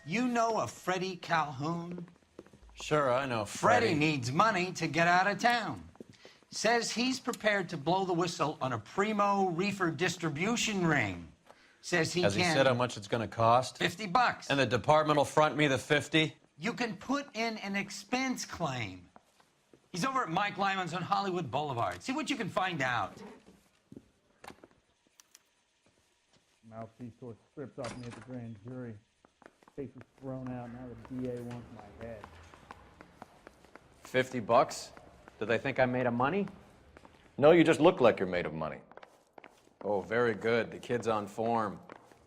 You know a Freddie Calhoun? Sure, I know Freddie needs money to get out of town. Says he's prepared to blow the whistle on a primo reefer distribution ring. Says he Has can... he said how much it's gonna cost? $50. And the department will front me the 50? You can put in an expense claim. He's over at Mike Lyman's on Hollywood Boulevard. See what you can find out. Mouthpiece tore strips off me at the grand jury. Face was thrown out. Now the DA wants my head. $50? Do they think I'm made of money? No, you just look like you're made of money. Oh, very good. The kid's on form.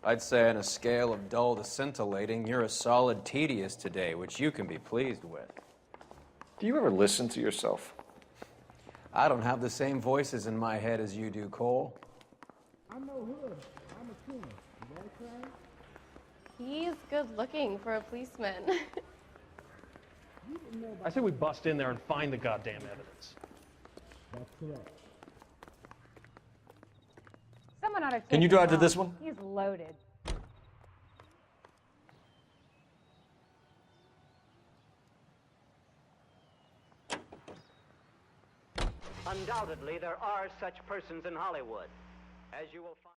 I'd say on a scale of dull to scintillating, you're a solid tedious today, which you can be pleased with. Do you ever listen to yourself? I don't have the same voices in my head as you do, Cole. I'm no hood. I'm a tuner. Is that right? He's good looking for a policeman. I say we bust in there and find the goddamn evidence. That's correct. Someone ought to take Can you him drive to home. this one? He's loaded. Undoubtedly, there are such persons in Hollywood, as you will find.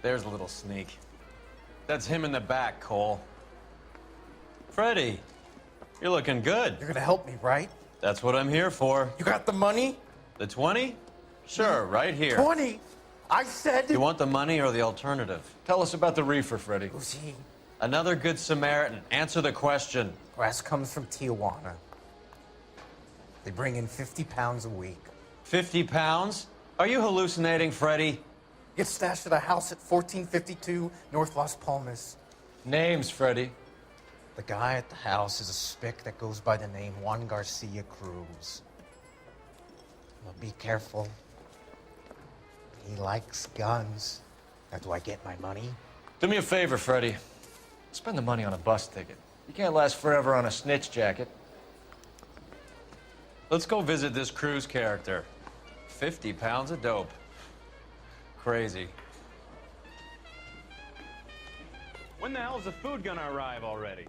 There's a little sneak. That's him in the back, Cole. Freddie, you're looking good. You're gonna help me, right? That's what I'm here for. You got the money? The 20? Sure, right here. 20? I said... You want the money or the alternative? Tell us about the reefer, Freddie. Who's he? Another good Samaritan. Answer the question. Grass comes from Tijuana. They bring in 50 pounds a week. 50 pounds? Are you hallucinating, Freddie? Gets stashed at a house at 1452 North Las Palmas. Names, Freddie. The guy at the house is a spick that goes by the name Juan Garcia Cruz. Well, be careful. He likes guns. Now, do I get my money? Do me a favor, Freddie. Spend the money on a bus ticket. You can't last forever on a snitch jacket. Let's go visit this Cruz character. 50 pounds of dope. Crazy. When the hell is the food gonna arrive already?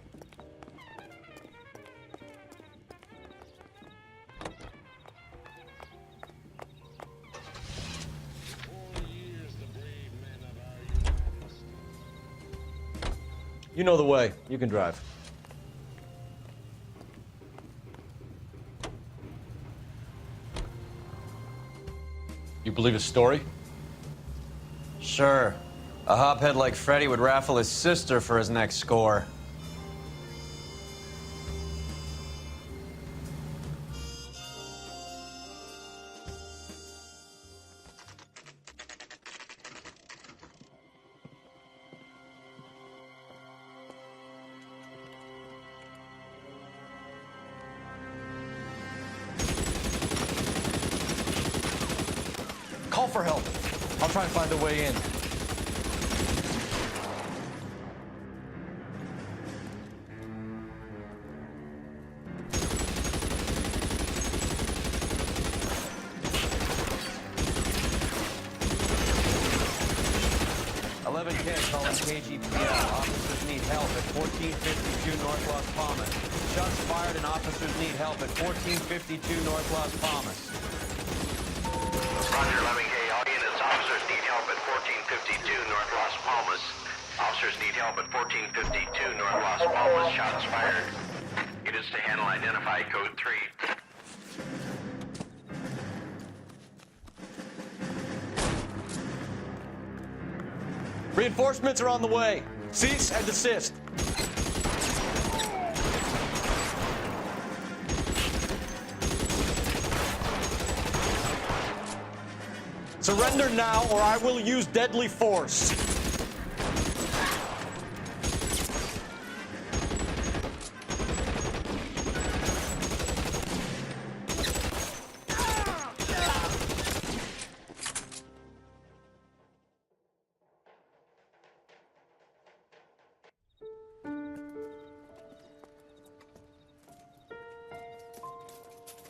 You know the way. You can drive. You believe his story? Sure. A hophead like Freddie would raffle his sister for his next score. Call for help. I'll try and find a way in. Calling KGPL. Officers need help at 1452 North Las Palmas. Shots fired and officers need help at 1452 North Las Palmas. Roger, 11K audience. Officers need help at 1452 North Las Palmas. Officers need help at 1452 North Las Palmas. Shots fired. It is to handle identify code 3. Reinforcements are on the way. Cease and desist. Surrender now, or I will use deadly force.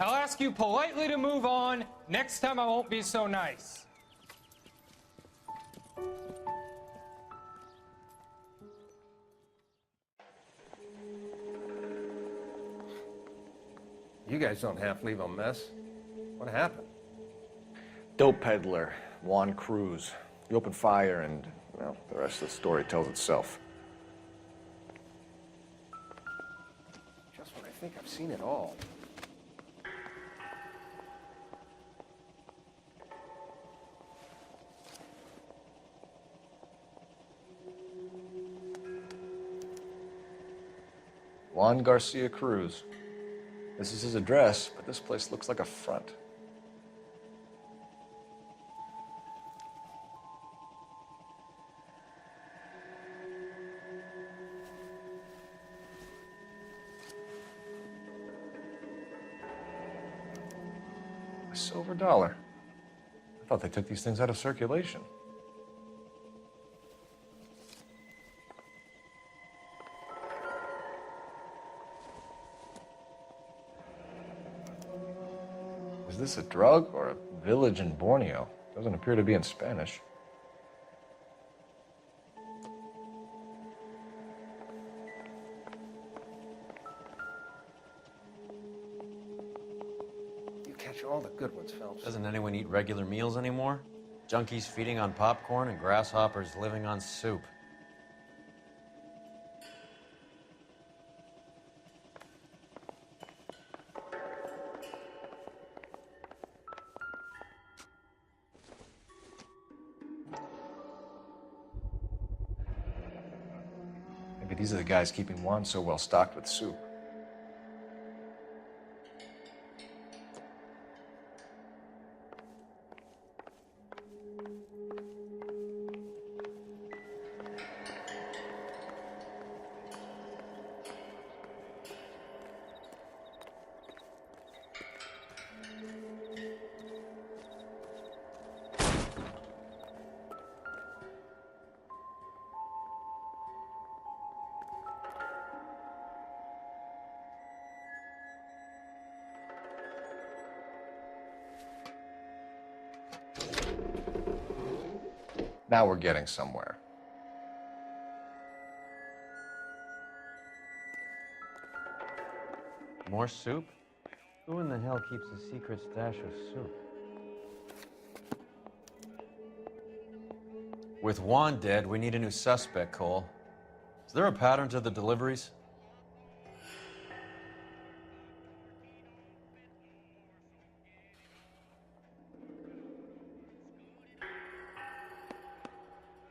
I'll ask you politely to move on. Next time I won't be so nice. You guys don't half leave a mess. What happened? Dope peddler, Juan Cruz. He opened fire and, well, the rest of the story tells itself. Just when I think I've seen it all. Juan Garcia Cruz. This is his address, but this place looks like a front. A silver dollar. I thought they took these things out of circulation. Is this a drug or a village in Borneo? Doesn't appear to be in Spanish. You catch all the good ones, Phelps. Doesn't anyone eat regular meals anymore? Junkies feeding on popcorn and grasshoppers living on soup. Maybe these are the guys keeping Juan so well stocked with soup. Now we're getting somewhere. More soup? Who in the hell keeps a secret stash of soup? With Juan dead, we need a new suspect, Cole. Is there a pattern to the deliveries?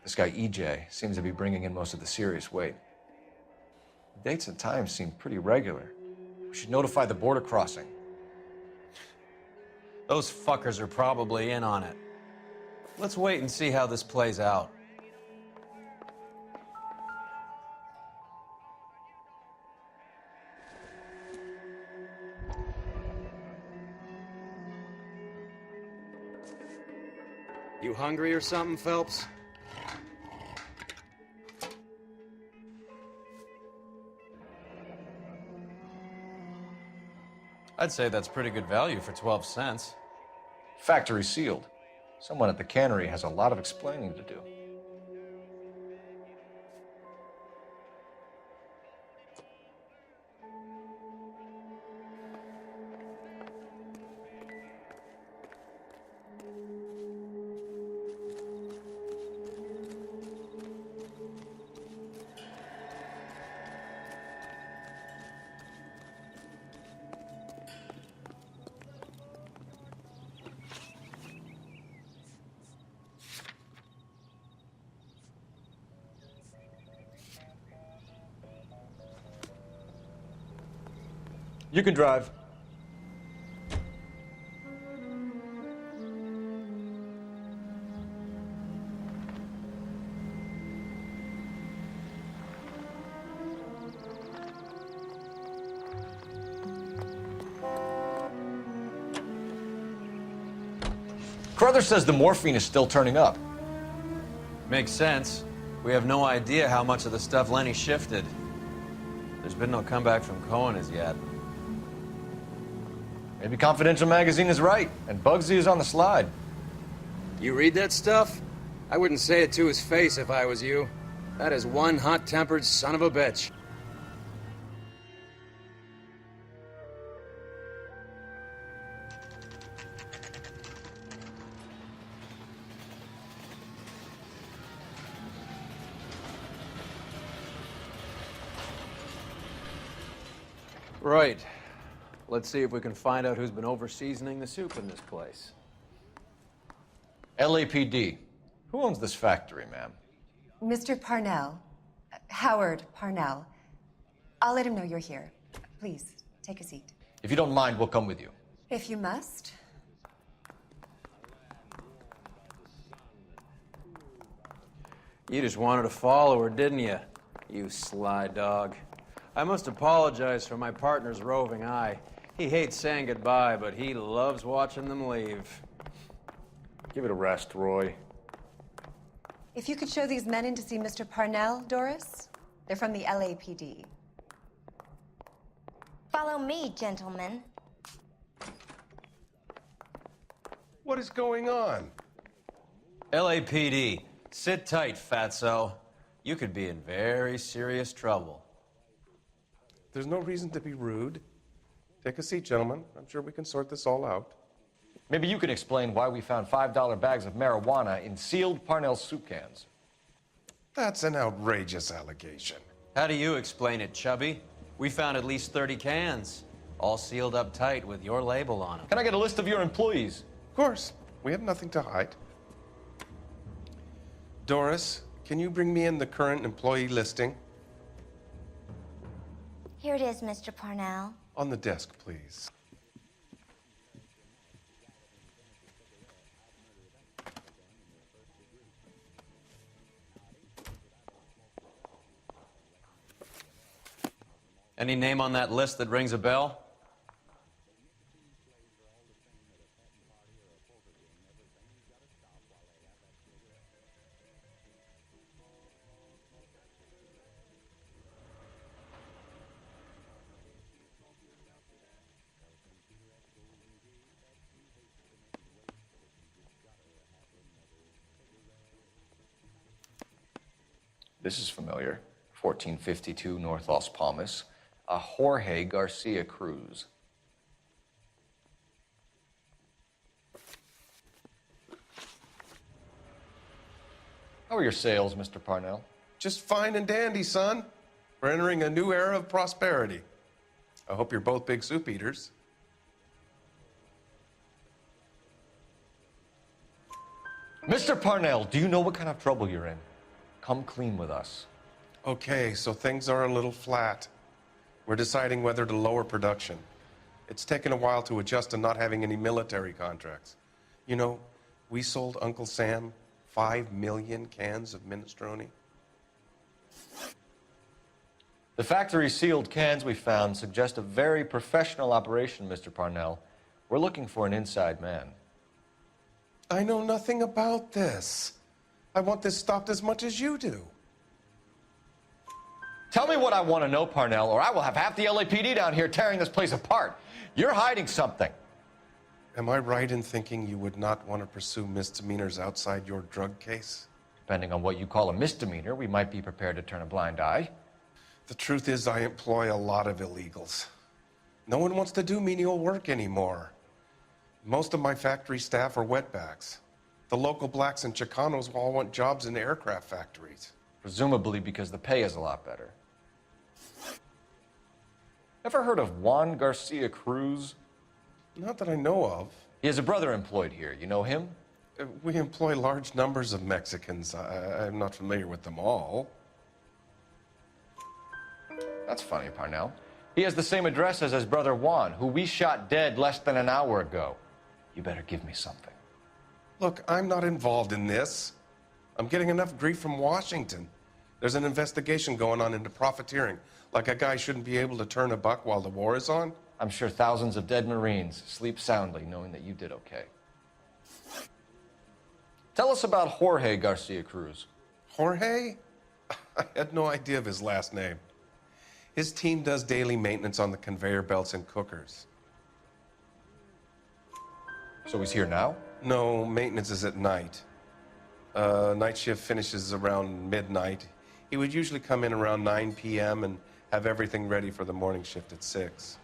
This guy EJ seems to be bringing in most of the serious weight. The dates and times seem pretty regular. We should notify the border crossing. Those fuckers are probably in on it. Let's wait and see how this plays out. You hungry or something, Phelps? I'd say that's pretty good value for 12 cents. Factory sealed. Someone at the cannery has a lot of explaining to do. You can drive. Carruthers says the morphine is still turning up. Makes sense. We have no idea how much of the stuff Lenny shifted. There's been no comeback from Cohen as yet. Maybe Confidential Magazine is right, and Bugsy is on the slide. You read that stuff? I wouldn't say it to his face if I was you. That is one hot-tempered son of a bitch. Right. Let's see if we can find out who's been over-seasoning the soup in this place. LAPD. Who owns this factory, ma'am? Mr. Parnell. Howard Parnell. I'll let him know you're here. Please, take a seat. If you don't mind, we'll come with you. If you must. You just wanted to follow her, didn't you? You sly dog. I must apologize for my partner's roving eye. He hates saying goodbye, but he loves watching them leave. Give it a rest, Roy. If you could show these men in to see Mr. Parnell, Doris. They're from the LAPD. Follow me, gentlemen. What is going on? LAPD, sit tight, fatso. You could be in very serious trouble. There's no reason to be rude. Take a seat, gentlemen. I'm sure we can sort this all out. Maybe you can explain why we found $5 bags of marijuana in sealed Parnell soup cans. That's an outrageous allegation. How do you explain it, Chubby? We found at least 30 cans, all sealed up tight with your label on them. Can I get a list of your employees? Of course. We have nothing to hide. Doris, can you bring me in the current employee listing? Here it is, Mr. Parnell. On the desk, please. Any name on that list that rings a bell? This is familiar. 1452 North Las Palmas. A Jorge Garcia Cruz. How are your sales, Mr. Parnell? Just fine and dandy, son. We're entering a new era of prosperity. I hope you're both big soup eaters. Mr. Parnell, do you know what kind of trouble you're in? Come clean with us. Okay, so things are a little flat. We're deciding whether to lower production. It's taken a while to adjust to not having any military contracts. You know, we sold Uncle Sam 5 million cans of minestrone. The factory sealed cans we found suggest a very professional operation, Mr. Parnell. We're looking for an inside man. I know nothing about this. I want this stopped as much as you do. Tell me what I want to know, Parnell, or I will have half the LAPD down here tearing this place apart. You're hiding something. Am I right in thinking you would not want to pursue misdemeanors outside your drug case? Depending on what you call a misdemeanor, we might be prepared to turn a blind eye. The truth is, I employ a lot of illegals. No one wants to do menial work anymore. Most of my factory staff are wetbacks. The local blacks and Chicanos all want jobs in aircraft factories. Presumably because the pay is a lot better. Ever heard of Juan Garcia Cruz? Not that I know of. He has a brother employed here. You know him? We employ large numbers of Mexicans. I'm not familiar with them all. That's funny, Parnell. He has the same address as his brother Juan, who we shot dead less than an hour ago. You better give me something. Look, I'm not involved in this. I'm getting enough grief from Washington. There's an investigation going on into profiteering. Like a guy shouldn't be able to turn a buck while the war is on. I'm sure thousands of dead Marines sleep soundly knowing that you did okay. Tell us about Jorge Garcia Cruz. Jorge? I had no idea of his last name. His team does daily maintenance on the conveyor belts and cookers. So he's here now? No, maintenance is at night. Night shift finishes around midnight. He would usually come in around 9 p.m. and have everything ready for the morning shift at 6.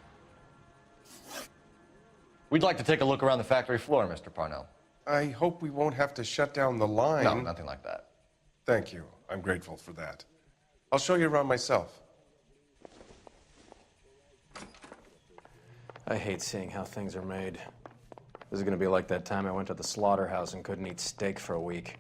We'd like to take a look around the factory floor, Mr. Parnell. I hope we won't have to shut down the line. No, nothing like that. Thank you. I'm grateful for that. I'll show you around myself. I hate seeing how things are made. This is gonna be like that time I went to the slaughterhouse and couldn't eat steak for a week.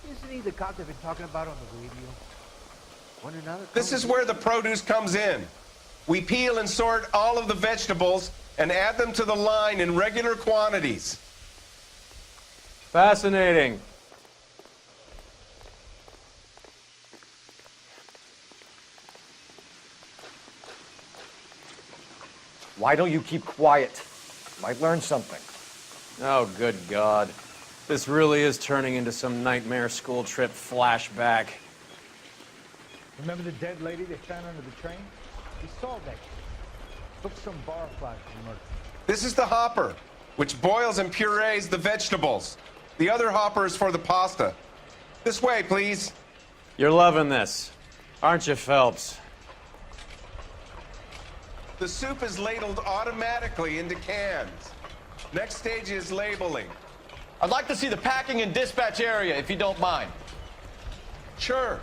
Isn't he the cop they've been talking about on the radio? Wonder now that This is where the produce comes in. We peel and sort all of the vegetables and add them to the line in regular quantities. Fascinating. Why don't you keep quiet? Might learn something. Oh, good God. This really is turning into some nightmare school trip flashback. Remember the dead lady they found under the train? We solved that. Took some bar flash from murder. This is the hopper, which boils and purees the vegetables. The other hopper is for the pasta. This way, please. You're loving this, aren't you, Phelps? The soup is ladled automatically into cans. Next stage is labeling. I'd like to see the packing and dispatch area, if you don't mind. Sure.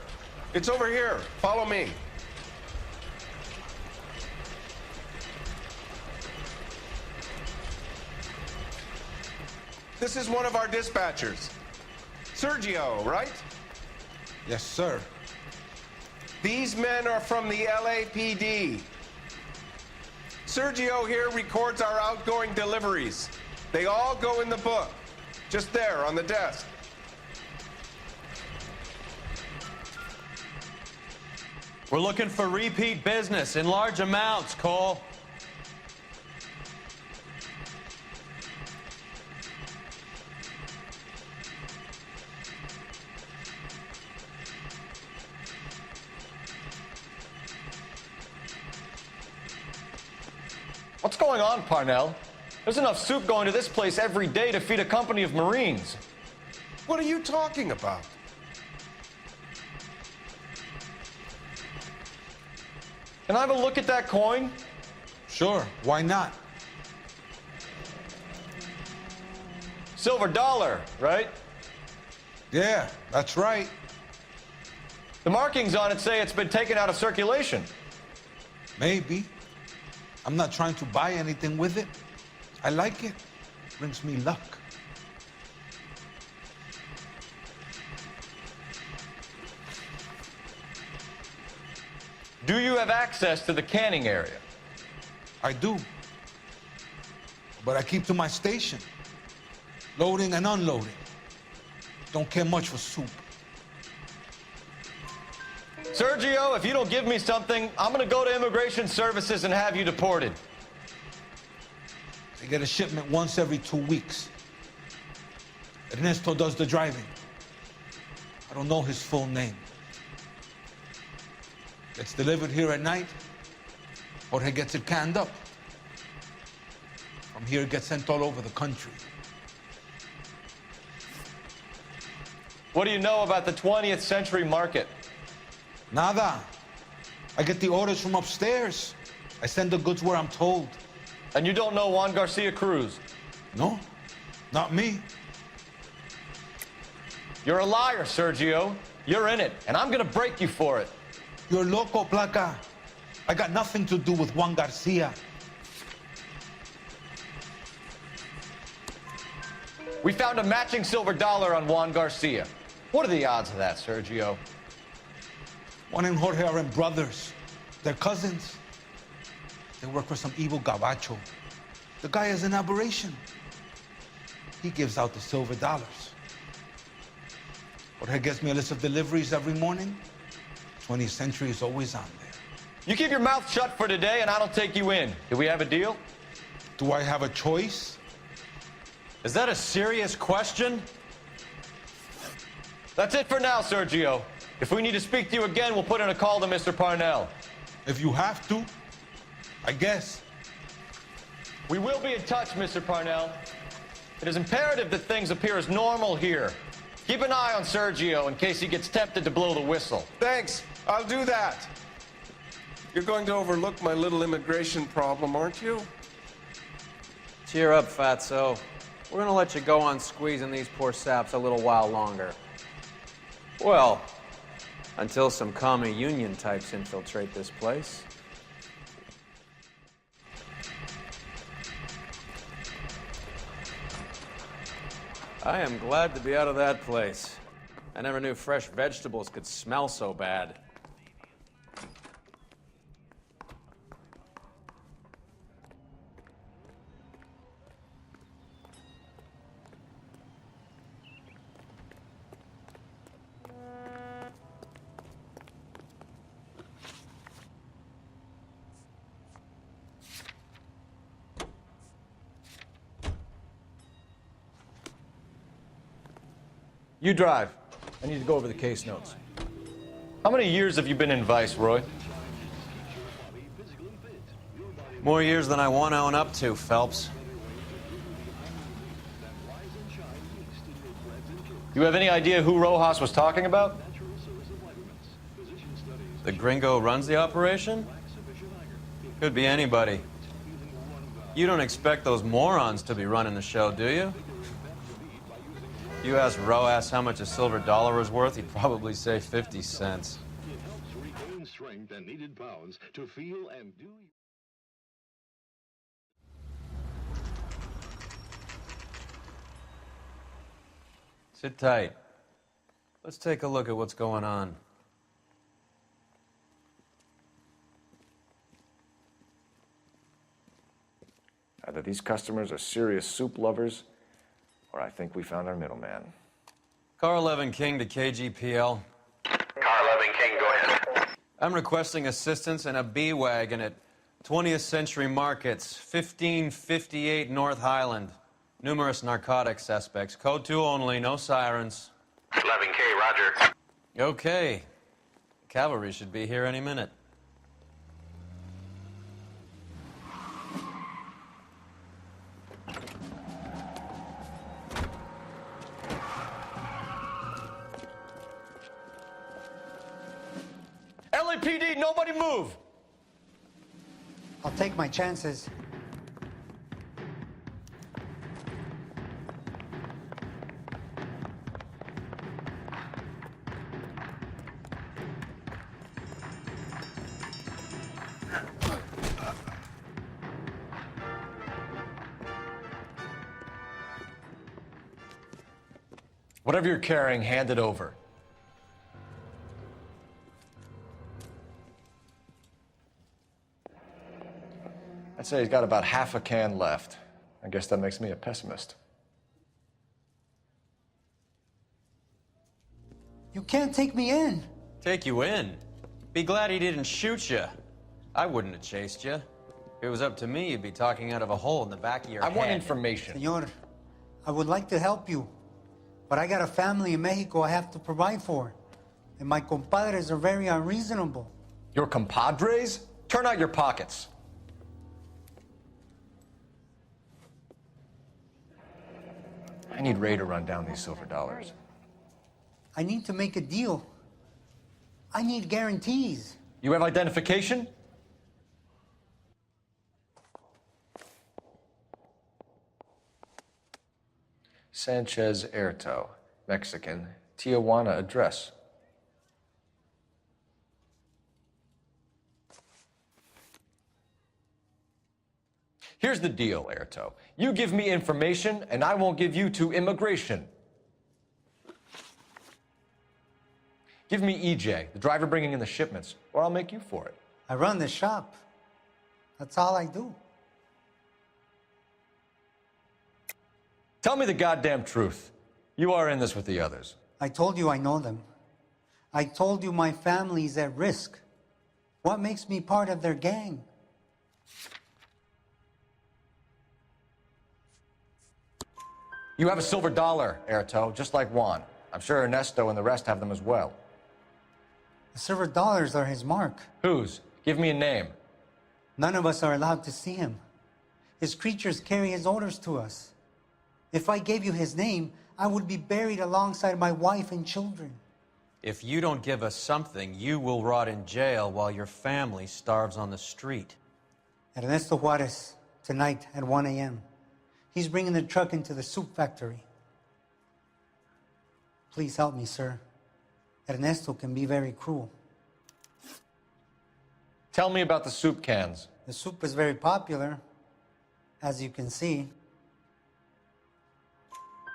It's over here. Follow me. This is one of our dispatchers. Sergio, right? Yes, sir. These men are from the LAPD. Sergio here records our outgoing deliveries. They all go in the book. Just there on the desk. We're looking for repeat business in large amounts, Cole. What's going on, Parnell? There's enough soup going to this place every day to feed a company of Marines. What are you talking about? Can I have a look at that coin? Sure, why not? Silver dollar, right? Yeah, that's right. The markings on it say it's been taken out of circulation. Maybe. I'm not trying to buy anything with it. I like it. Brings me luck. Do you have access to the canning area? I do. But I keep to my station. Loading and unloading. Don't care much for soup. Sergio, if you don't give me something, I'm gonna go to Immigration Services and have you deported. They get a shipment once every 2 weeks. Ernesto does the driving. I don't know his full name. Gets delivered here at night, or he gets it canned up. From here, it gets sent all over the country. What do you know about the 20th century market? Nada. I get the orders from upstairs. I send the goods where I'm told. And you don't know Juan Garcia Cruz? No, not me. You're a liar, Sergio. You're in it, and I'm gonna break you for it. You're loco, Placa. I got nothing to do with Juan Garcia. We found a matching silver dollar on Juan Garcia. What are the odds of that, Sergio? Juan and Jorge are brothers. They're cousins. They work for some evil gabacho. The guy is an aberration. He gives out the silver dollars. Jorge gets me a list of deliveries every morning. 20th Century is always on there. You keep your mouth shut for today, and I don't take you in. Do we have a deal? Do I have a choice? Is that a serious question? That's it for now, Sergio. If we need to speak to you again, we'll put in a call to Mr. Parnell. If you have to, I guess. We will be in touch, Mr. Parnell. It is imperative that things appear as normal here. Keep an eye on Sergio in case he gets tempted to blow the whistle. Thanks. I'll do that. You're going to overlook my little immigration problem, aren't you? Cheer up, fatso. We're gonna let you go on squeezing these poor saps a little while longer. Well, until some commie union types infiltrate this place. I am glad to be out of that place. I never knew fresh vegetables could smell so bad. You drive. I need to go over the case notes. How many years have you been in Vice, Roy? More years than I want to own up to, Phelps. You have any idea who Rojas was talking about? The gringo runs the operation? Could be anybody. You don't expect those morons to be running the show, do you? You asked Rojas how much a silver dollar was worth, he'd probably say 50 cents. It helps regain strength and needed pounds to feel and do. Sit tight. Let's take a look at what's going on. Either these customers are serious soup lovers, or I think we found our middleman. Car 11 King to KGPL. Car 11 King, go ahead. I'm requesting assistance in a B-Wagon at 20th Century Markets, 1558 North Highland. Numerous narcotic suspects. Code 2 only, no sirens. 11K, roger. Okay. Cavalry should be here any minute. LAPD, nobody move! I'll take my chances. Whatever you're carrying, hand it over. I'd say he's got about half a can left. I guess that makes me a pessimist. You can't take me in. Take you in? Be glad he didn't shoot you. I wouldn't have chased you. If it was up to me, you'd be talking out of a hole in the back of your head. I want information. Senor, I would like to help you, but I got a family in Mexico I have to provide for. And my compadres are very unreasonable. Your compadres? Turn out your pockets. I need Ray to run down these silver dollars. I need to make a deal. I need guarantees. You have identification? Sanchez Erto, Mexican, Tijuana address. Here's the deal, Erto. You give me information, and I won't give you to immigration. Give me EJ, the driver bringing in the shipments, or I'll make you for it. I run the shop. That's all I do. Tell me the goddamn truth. You are in this with the others. I told you I know them. I told you my family's at risk. What makes me part of their gang? You have a silver dollar, Erto, just like Juan. I'm sure Ernesto and the rest have them as well. The silver dollars are his mark. Whose? Give me a name. None of us are allowed to see him. His creatures carry his orders to us. If I gave you his name, I would be buried alongside my wife and children. If you don't give us something, you will rot in jail while your family starves on the street. Ernesto Juarez, tonight at 1 a.m. He's bringing the truck into the soup factory. Please help me, sir. Ernesto can be very cruel. Tell me about the soup cans. The soup is very popular, as you can see.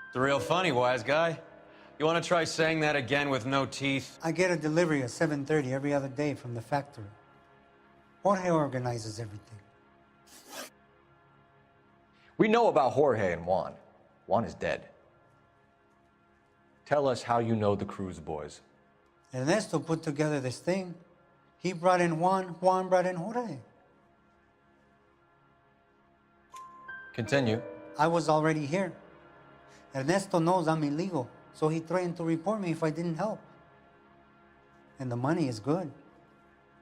It's real funny, wise guy. You want to try saying that again with no teeth? I get a delivery at 7:30 every other day from the factory. Jorge organizes everything. We know about Jorge and Juan. Juan is dead. Tell us how you know the Cruz boys. Ernesto put together this thing. He brought in Juan, Juan brought in Jorge. Continue. I was already here. Ernesto knows I'm illegal, so he threatened to report me if I didn't help. And the money is good.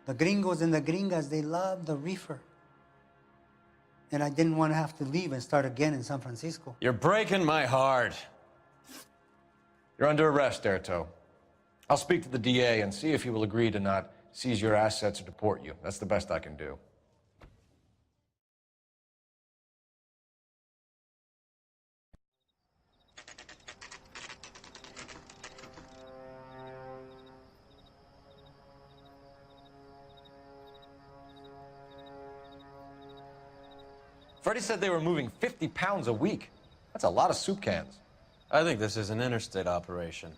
The gringos and the gringas, they love the reefer. And I didn't want to have to leave and start again in San Francisco. You're breaking my heart. You're under arrest, Erto. I'll speak to the DA and see if he will agree to not seize your assets or deport you. That's the best I can do. Freddie said they were moving 50 pounds a week. That's a lot of soup cans. I think this is an interstate operation.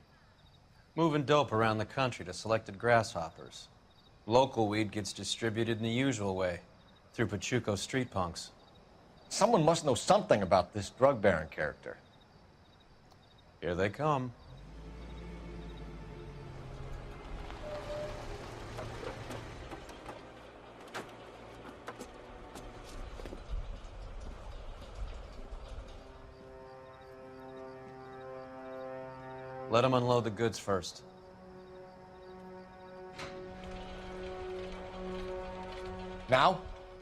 Moving dope around the country to selected grasshoppers. Local weed gets distributed in the usual way, through Pachuco street punks. Someone must know something about this drug baron character. Here they come. Let them unload the goods first. Now?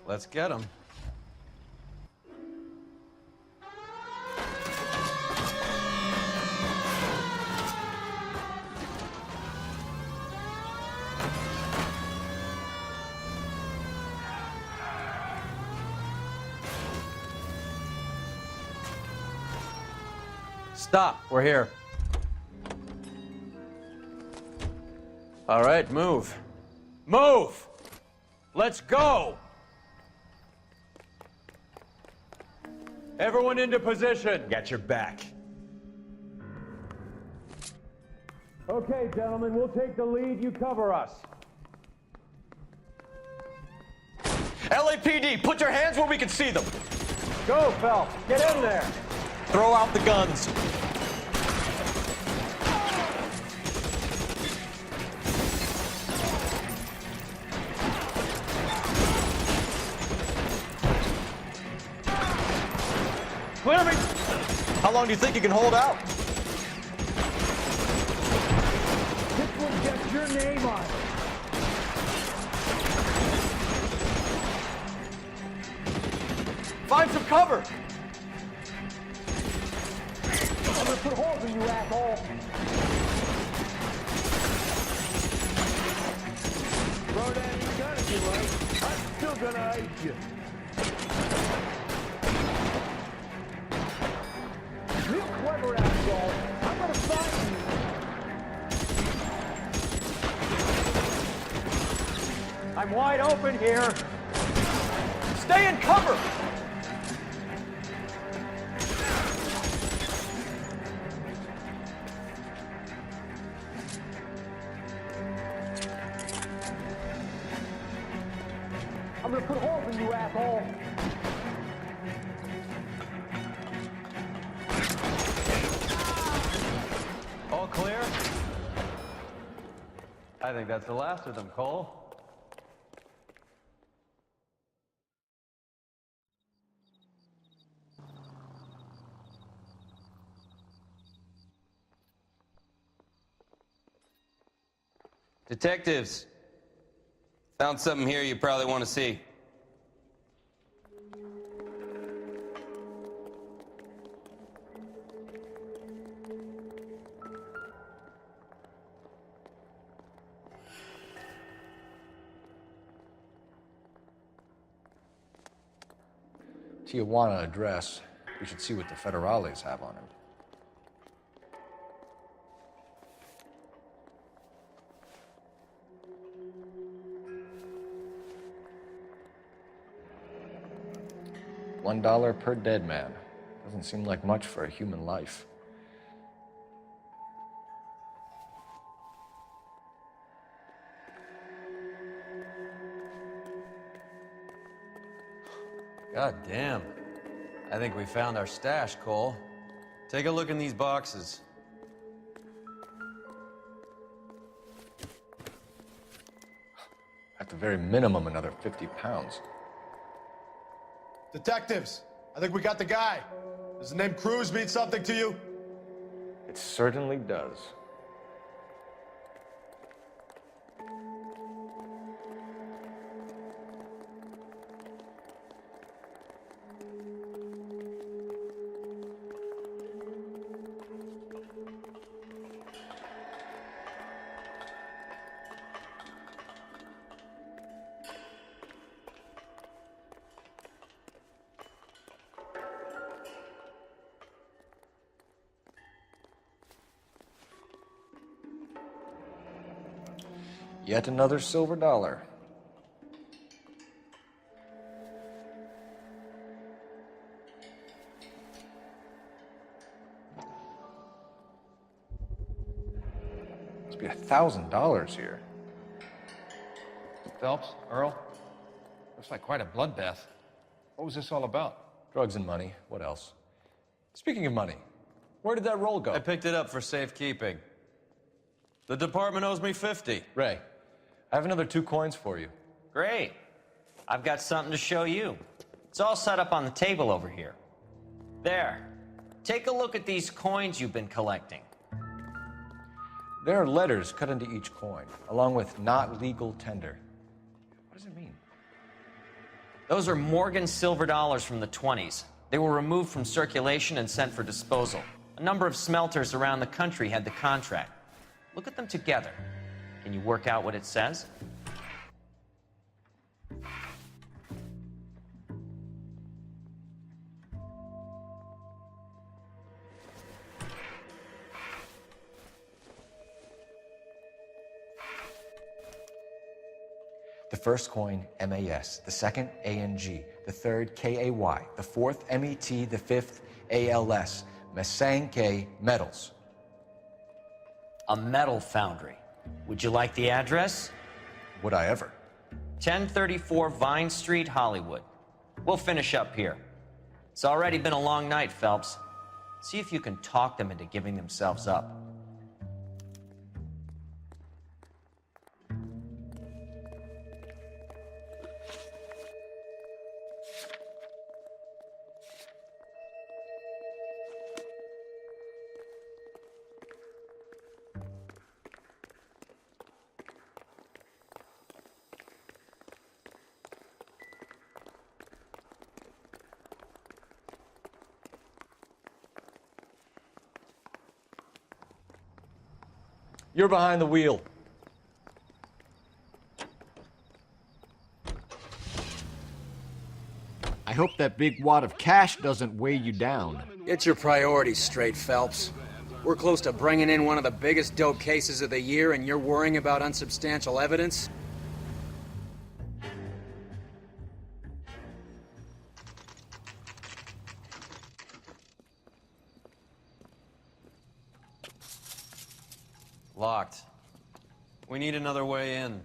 Let's get them. Stop. We're here. All right, move. Move! Let's go! Everyone into position. Got your back. Okay, gentlemen, we'll take the lead. You cover us. LAPD, put your hands where we can see them. Go, Phelps. Get in there. Throw out the guns. Clear me! How long do you think you can hold out? This one gets your name on it. Find some cover! I'm gonna put holes in you, asshole. Throw down your gun if you like. I'm still gonna ice you. Real clever, asshole. I'm gonna find you. I'm wide open here. Stay in cover! I'm gonna put holes in you, asshole. All clear? I think that's the last of them, Cole. Detectives, found something here you probably want to see. Tijuana address. We should see what the federales have on him. $1 per dead man. Doesn't seem like much for a human life. God damn. I think we found our stash, Cole. Take a look in these boxes. At the very minimum, another 50 pounds. Detectives, I think we got the guy. Does the name Cruz mean something to you? It certainly does. Yet another silver dollar. Must be $1,000 here. Phelps, Earl, looks like quite a bloodbath. What was this all about? Drugs and money. What else? Speaking of money, where did that roll go? I picked it up for safekeeping. The department owes me 50. Ray, I have another 2 coins for you. Great. I've got something to show you. It's all set up on the table over here. There. Take a look at these coins you've been collecting. There are letters cut into each coin, along with not legal tender. What does it mean? Those are Morgan silver dollars from the 20s. They were removed from circulation and sent for disposal. A number of smelters around the country had the contract. Look at them together. Can you work out what it says? The first coin, MAS. The second, ANG. The third, KAY. The fourth, MET. The fifth, ALS. Masanke Metals. A metal foundry. Would you like the address? Would I ever? 1034 Vine Street, Hollywood. We'll finish up here. It's already been a long night, Phelps. See if you can talk them into giving themselves up. You're behind the wheel. I hope that big wad of cash doesn't weigh you down. Get your priorities straight, Phelps. We're close to bringing in one of the biggest dope cases of the year, and you're worrying about unsubstantial evidence? Locked. We need another way in.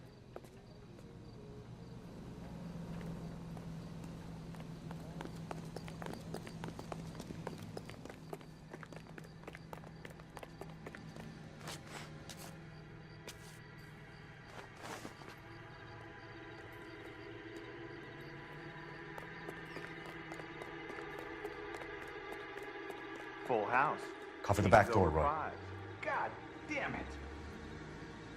full house. Cover the back door, Roy. God damn it.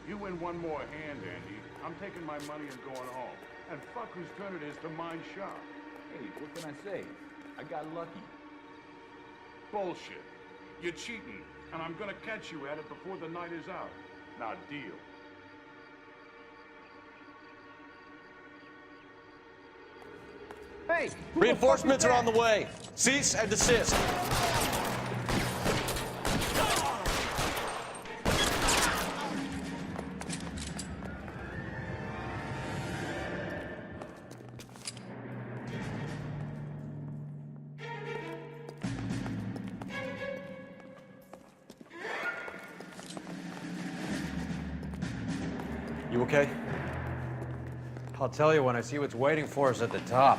You win one more hand, Andy. I'm taking my money and going home. And fuck whose turn it is to mind shop. Hey, what can I say? I got lucky. Bullshit. You're cheating, and I'm gonna catch you at it before the night is out. Now deal. Hey! Reinforcements are on the way. Cease and desist. You okay? I'll tell you when I see what's waiting for us at the top.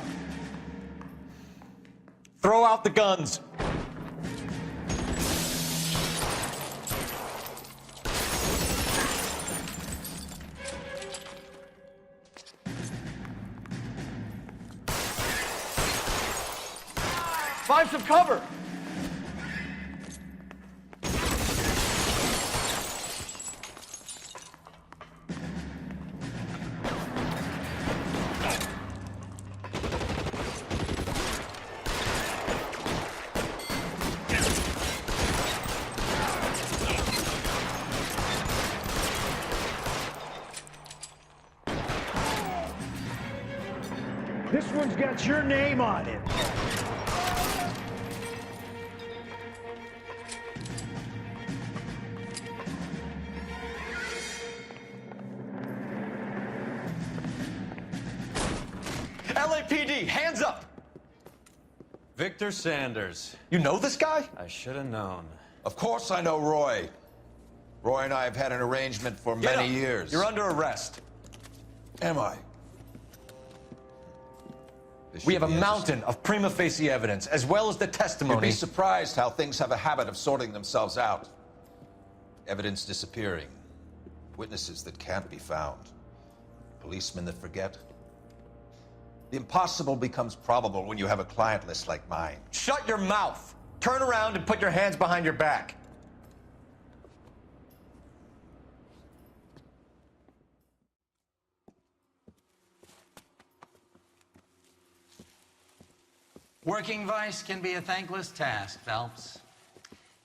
Throw out the guns. Find some cover! This one's got your name on it. LAPD, hands up! Victor Sanders. You know this guy? I should have known. Of course I know Roy. Roy and I have had an arrangement for many years. You're under arrest. Am I? We have a mountain of prima facie evidence, as well as the testimony. You'd be surprised how things have a habit of sorting themselves out. Evidence disappearing. Witnesses that can't be found. Policemen that forget. The impossible becomes probable when you have a client list like mine. Shut your mouth! Turn around and put your hands behind your back. Working vice can be a thankless task, Phelps.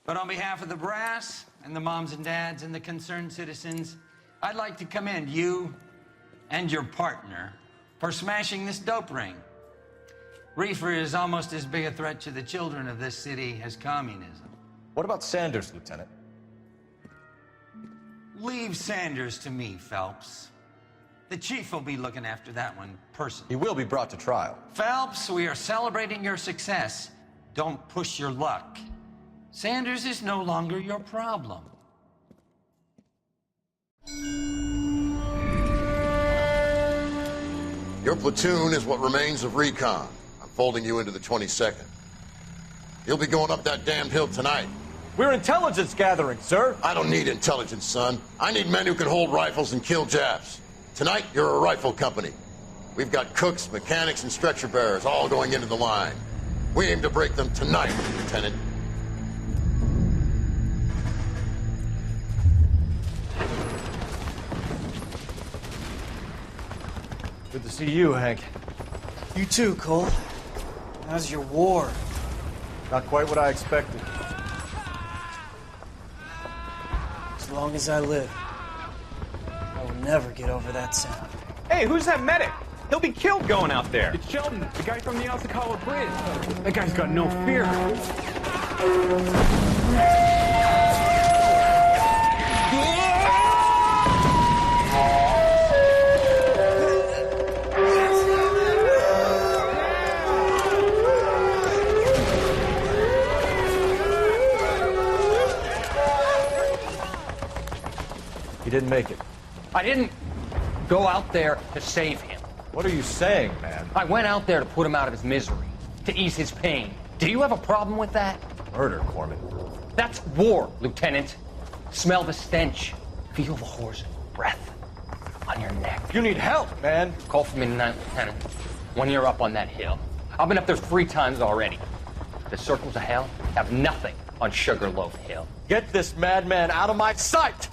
But on behalf of the brass and the moms and dads and the concerned citizens, I'd like to commend you and your partner for smashing this dope ring. Reefer is almost as big a threat to the children of this city as communism. What about Sanders, Lieutenant? Leave Sanders to me, Phelps. The chief will be looking after that one personally. He will be brought to trial. Phelps, we are celebrating your success. Don't push your luck. Sanders is no longer your problem. Your platoon is what remains of recon. I'm folding you into the 22nd. You'll be going up that damned hill tonight. We're intelligence gathering, sir. I don't need intelligence, son. I need men who can hold rifles and kill Japs. Tonight, you're a rifle company. We've got cooks, mechanics, and stretcher bearers all going into the line. We aim to break them tonight, Lieutenant. Good to see you, Hank. You too, Cole. How's your war? Not quite what I expected. As long as I live, I will never get over that sound. Hey, who's that medic? He'll be killed going out there. It's Sheldon, the guy from the Osakawa Bridge. That guy's got no fear. He didn't make it. I didn't go out there to save him. What are you saying, man? I went out there to put him out of his misery, to ease his pain. Do you have a problem with that? Murder, Corman. That's war, Lieutenant. Smell the stench. Feel the horse's breath on your neck. You need help, man. Call for me tonight, Lieutenant. When you're up on that hill. I've been up there 3 times already. The circles of hell, have nothing on Sugarloaf Hill. Get this madman out of my sight!